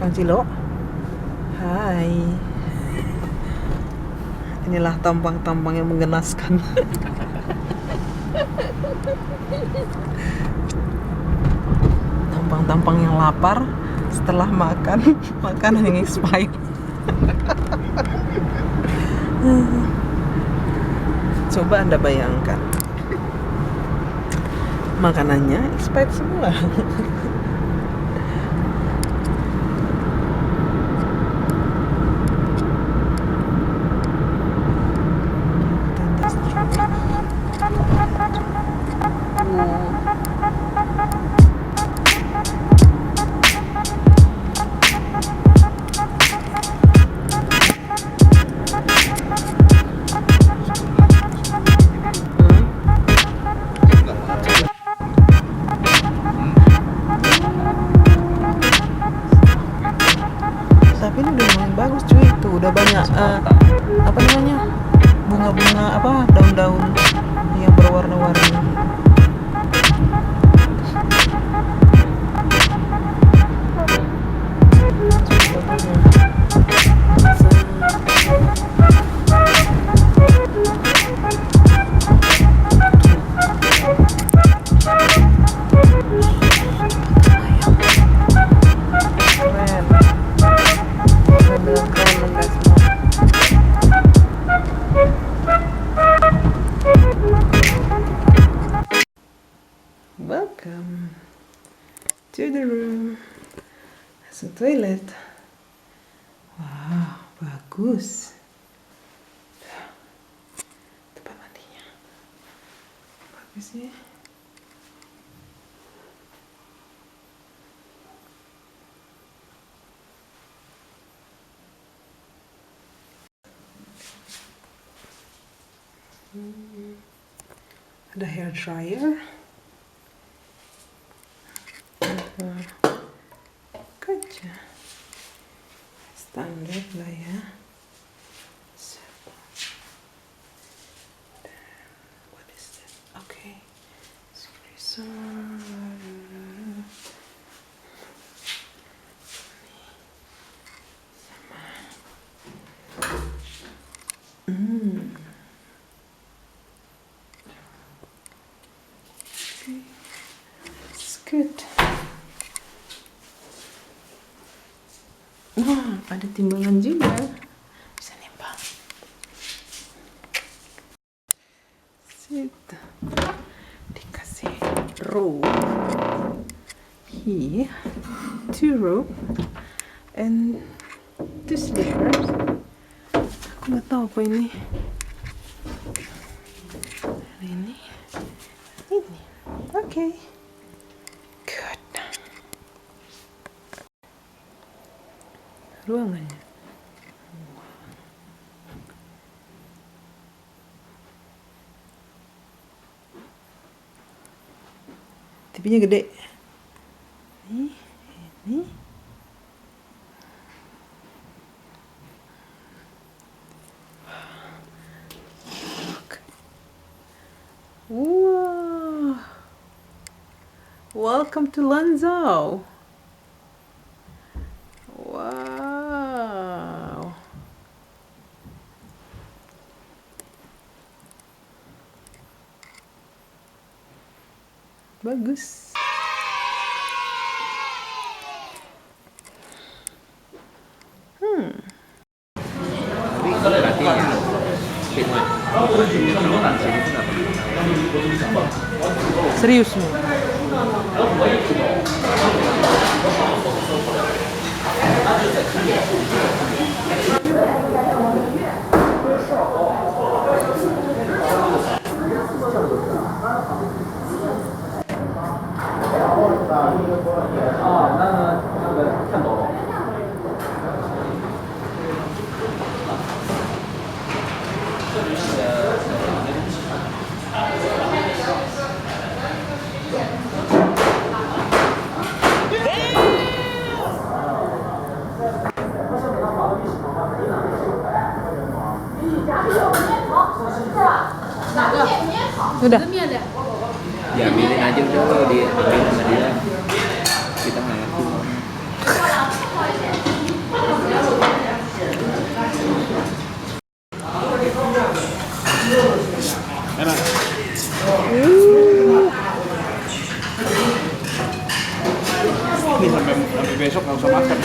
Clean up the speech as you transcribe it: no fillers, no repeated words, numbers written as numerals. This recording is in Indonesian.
Kang Cilo. Hai. Inilah tampang-tampang yang menggenaskan. Tampang-tampang yang lapar setelah makan makanan yang expired. Coba Anda bayangkan, makanannya expired semua. Tapi ini udah lumayan bagus cuy, tuh udah banyak apa namanya, bunga-bunga apa, daun-daun yang berwarna-warni. Welcome to the room. Masuk toilet. Wow, bagus. Tempat mandinya bagus ya. Ada hair dryer. Kerja standar lah ya. What is that? Okay. It's good. Wah, ada timbangan juga. Bisa nimbang. Sit. Dikasih rope. Here. 2 rope. And 2 slippers. Aku nggak tahu apa ini. Ini. Okay. Good. Ruangannya. TV-nya gede. Ini. Wow. Welcome to Lanzhou. Wow. Bagus. Serius lu? Udah. Diambilin aja udah, diambilin sama dia. Kita nggak ngerti. Enak. Ini sampai besok nggak usah makan.